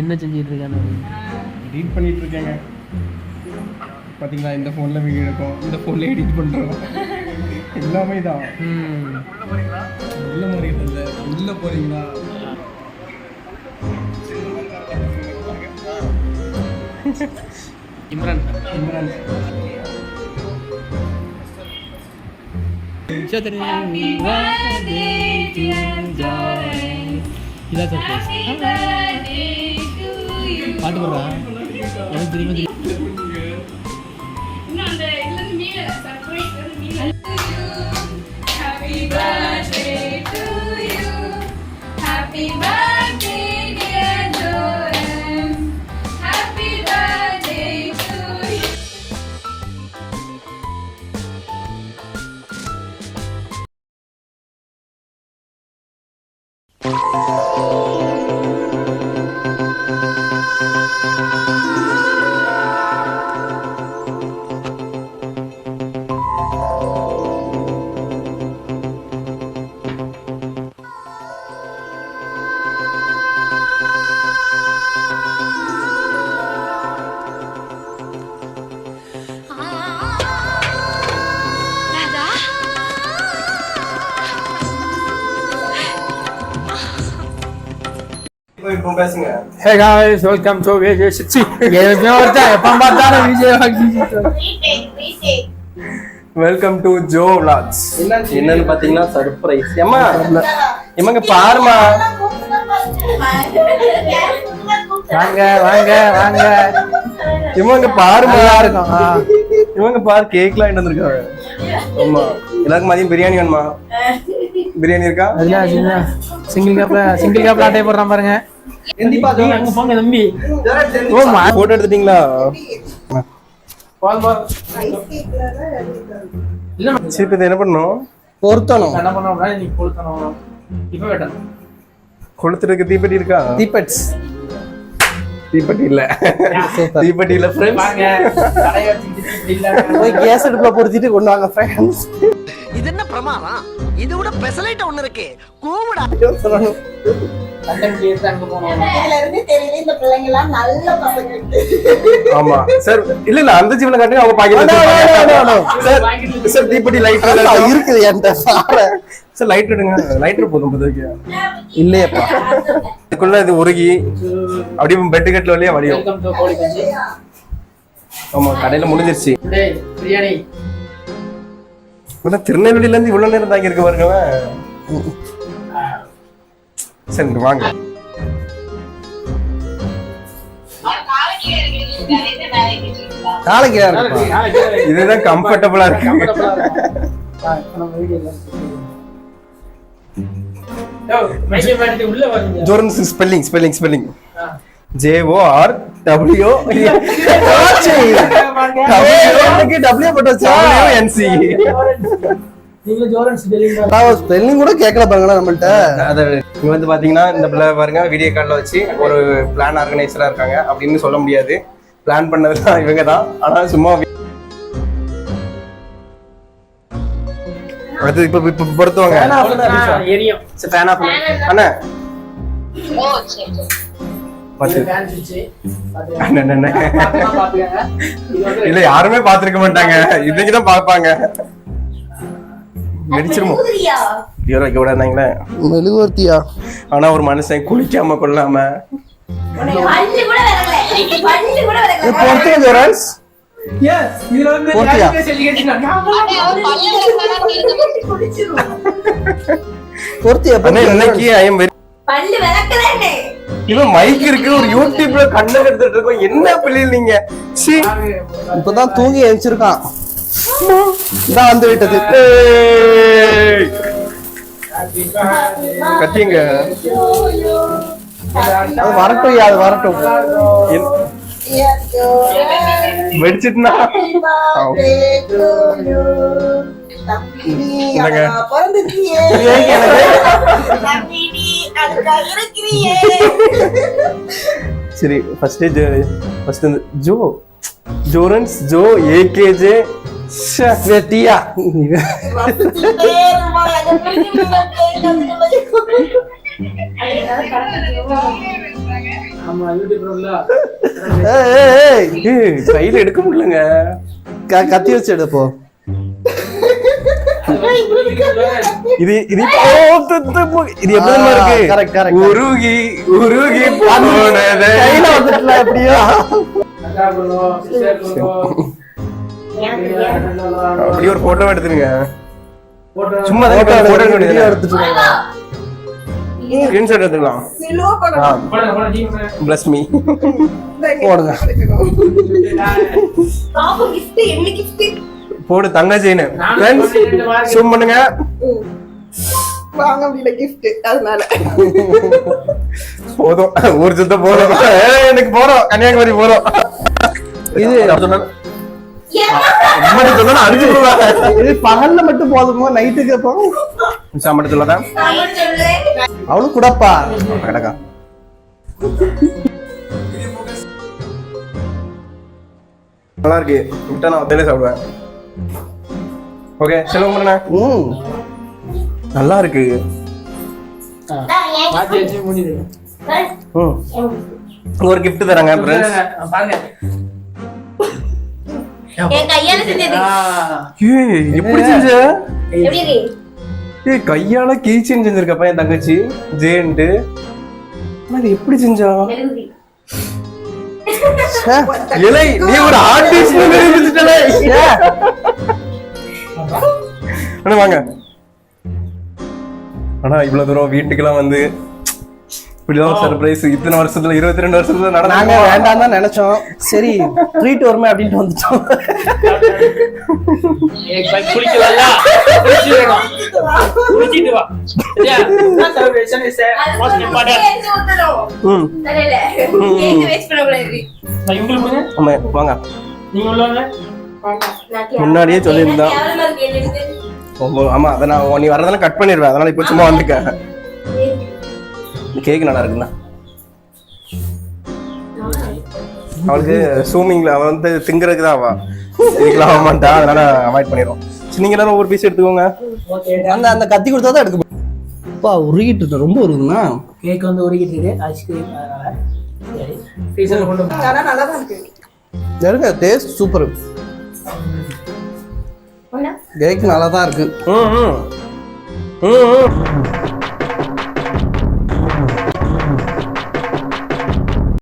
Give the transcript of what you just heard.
என்ன செஞ்சுட்டு இருக்காங்க? எடிட் பண்ணிட்டு இருக்கேங்க. பார்த்தீங்களா, இந்த ஃபோனில் வீடியோ எடுக்கும், இந்த ஃபோனில் எடிட் பண்ணுறோம். எல்லாமே தான். உள்ள மாதிரி இல்லை, உள்ள போறீங்களா? இம்ரான் பாட்டு போடுறா எனக்கு தெரியுமா? Hey guys, welcome to Vijay Shitsi. Welcome to Joe Vlogs. என்னன்னு பாத்தீங்கன்னா சர்ப்ரைஸ். ஏமா இவங்க பாருமா. வாங்க வாங்க வாங்க. இவங்க பாருமா இருக்கும். இவங்க பாரு கேக்லாம் என்ன வந்திருக்காங்க. ஆமா. எல்லாருக்கும் மதியம் பிரியாணி வேணுமா? பிரியாணி இருக்கா? அதுல சிங்கிள் கப்ல ஆட்டை போடுறான் பாருங்க. அங்க போங்க தம்பி. ஓமா போட்டோ எடுத்துட்டீங்களா? சரி, என்ன பண்ணணும்? பொருத்தணும். என்ன பண்ணணும்? நீ கொளுத்தணும். இப்ப வெட்டணும். கொளுத்துறதுக்கு தீப்பெட்டி இருக்கா? தீப்பெட்டி இல்ல. தீப்பெட்டி இல்ல ஃப்ரெண்ட்ஸ். வாங்க. கடைய வச்சிட்டு இல்ல. போய் கேஸ் அடுப்புல பொருத்திட்டு கொண்டு வாங்க ஃப்ரெண்ட்ஸ். இது என்ன பிரமாதம்? இது விட பெசலைட் ஒன்னு இருக்கு. கூவுடா. லண்டன் கேஸ் அங்க போறோம். இதுல இருந்து தெரியல இந்த பிள்ளைங்க எல்லாம் நல்ல பசங்க. ஆமா சார். இல்ல அந்த ஜீவன காட்டி அவங்க பாக்கெட்ல சார். சார் தீப்பெட்டி லைட்டர் இருக்குது என்கிட்ட. சார் லைட்டர் எடுங்க. லைட்டர் போதும் போதுக்கு. இல்லையேப்பா. இதுக்குள்ள இது உருகி அப்படியே பெட் கட்ல வழியா வடியும். வெல்கம் டு கோழி கஞ்சி. ஆமா கடையில முடிஞ்சிருச்சு. டேய் பிரியாணி. உன திருநெல்வேலில இருந்து இவ்வளவு நேரம் தாங்கி இருக்க பாருங்க. சரி வாங்க. காலைக்கு இதுதான் கம்ஃபர்டபுளா இருக்கு. ஜோரன்ஸ் ஸ்பெல்லிங் JORWO WNC. ஸ்பெல்லிங் கூட கேட்கல பாருங்களா நம்மள்ட்ட. அது இங்க வந்து பாத்தீங்கன்னா இந்த பிள்ளை பாருங்க வீடியோ கால்ல வச்சு ஒரு பிளான் ஆர்கனைசரா இருக்காங்க அப்படின்னு சொல்ல முடியாது. பிளான் பண்ணதுதான் இவங்க தான். ஆனா சும்மா அது இப்ப பொறுத்துவாங்க. அண்ணா இல்ல யாருமே பாத்துருக்க மாட்டாங்க. இன்னைக்குதான் பாப்பாங்க. மெழுகுவர்த்தியா? ஆனா ஒரு மனுஷன் குளிக்காம கொள்ளாம இவன் மைக் இருக்கு ஒரு யூடியூப்ல கண்ணு எடுத்துட்டு இருக்கோம். என்ன பிள்ளை நீங்க? இப்பதான் தூங்கி எழுச்சிருக்கான். இதான் வந்து விட்டது. கத்திங்க. அது வரட்டும். அது வரட்டும். வெடிச்சிட்டுனா சரி ஃபர்ஸ்ட் ஜோரன்ஸ் ஜோ ஏகேஜே ஆமா யூடியூப்ல கையில எடுக்க முடியலங்க. கத்தி வச்சு எடுப்போ. இது இது இது எப்படி இருக்கு? Correct correct. உருகி உருகி போனதே கையில வந்துட்டல எப்படியோ. அப்படியே ஒரு போட்டோ எடுத்துருங்க. சும்மா போட்டோ போட்டோ வீடியோ எடுத்துட்டு ஸ்கிரீன்ஷாட் எடுத்துக்கலாம். Bless me. போடுங்க. பாபு gift என்ன gift போடு தங்க செயின். फ्रेंड्स ஜூம் பண்ணுங்க. வாங்க முடியல gift அதனால போதும் ஊர் சுத்த போறோம். எனக்கு போறோம் கன்னியாகுமரி போறோம். இது அம்மாடி சொன்னா அடிச்சு போவாங்க. இது பகல்ல மட்டும் போதுமோ நைட்டுக்கு அப்போ சாமட்டு சொல்லலாம். அவளும் கூடப்பா கடக்கா. நல்லா இருக்கு. விட்டா நான் அதே சாப்பிடுவேன். ஓகே செலவு பண்ணா. நல்லா இருக்கு. மாத்தி வச்சு முடியுது. ஒரு gift தராங்க फ्रेंड्स. பாருங்க. என் கையால செஞ்சது ஏய் எப்படி செஞ்ச? எப்படி இருக்கு ஏய் கையால கீச்சன் செஞ்சிருக்கப்பா என் தங்கச்சி ஜேன்ட்டு. அது எப்படி செஞ்சா? மெழுகுதி இலை நீ ஒரு ஆர்டிஸ்ட் நிரூபிச்சிட்டலே. அண்ணா வாங்க. ஆனா இவ்வளவு தூரம் வீட்டுக்கெல்லாம் வந்து இப்படிதான் சர்ப்ரைஸ் இத்தனை வருஷத்துல 22 வருஷத்துல நாங்க நடந்தாங்க. வேண்டாம் தான் நினைச்சோம். சரி ட்ரீட் வருமே அப்படின்ட்டு வந்துட்டோம். एक बाइक குளிக்கலல்ல குளிச்சிட்டு வா சரியா நான் செலிப்ரேஷன் இஸ் மோஸ்ட் இம்பார்ட்டன்ட் தெரியல கேக் வேஸ்ட் பண்ண கூடாது நான் உங்களுக்கு கொடுங்க ஆமா வாங்க. நீங்க உள்ளவங்க முன்னாடியே சொல்லியிருந்தா. கேவலமா இருக்கு எனக்கு ஆமா அத நான் நீ வரதெல்லாம் கட் பண்ணிடுவேன். அதனால இப்போ சும்மா வந்துக்க. கேக் நல்லா இருக்குண்ணா. அவளுக்கு சூமிங்ல அவ வந்து திங்கிறதுக்கு தான் அவ இதுக்கெல்லாம் ஆக மாட்டா. அதனால அவாய்ட் பண்ணிடுவோம். நீங்க எல்லாரும் ஒவ்வொரு பீஸ் எடுத்துக்கோங்க. ஓகே அந்த அந்த கத்தி கொடுத்தா தான் எடுக்க முடியும். அப்பா உருகிட்டு இருக்கு. ரொம்ப உருகுதுண்ணா. கேக் வந்து உருகிட்டு இருக்கு ஐஸ்கிரீம் அதனால சரி ஃப்ரீசர்ல கொண்டு வந்து ஆனா நல்லா தான் இருக்கு எடுங்க. Taste super. கேக் நல்லா தான் இருக்கு. ம் ம் ம்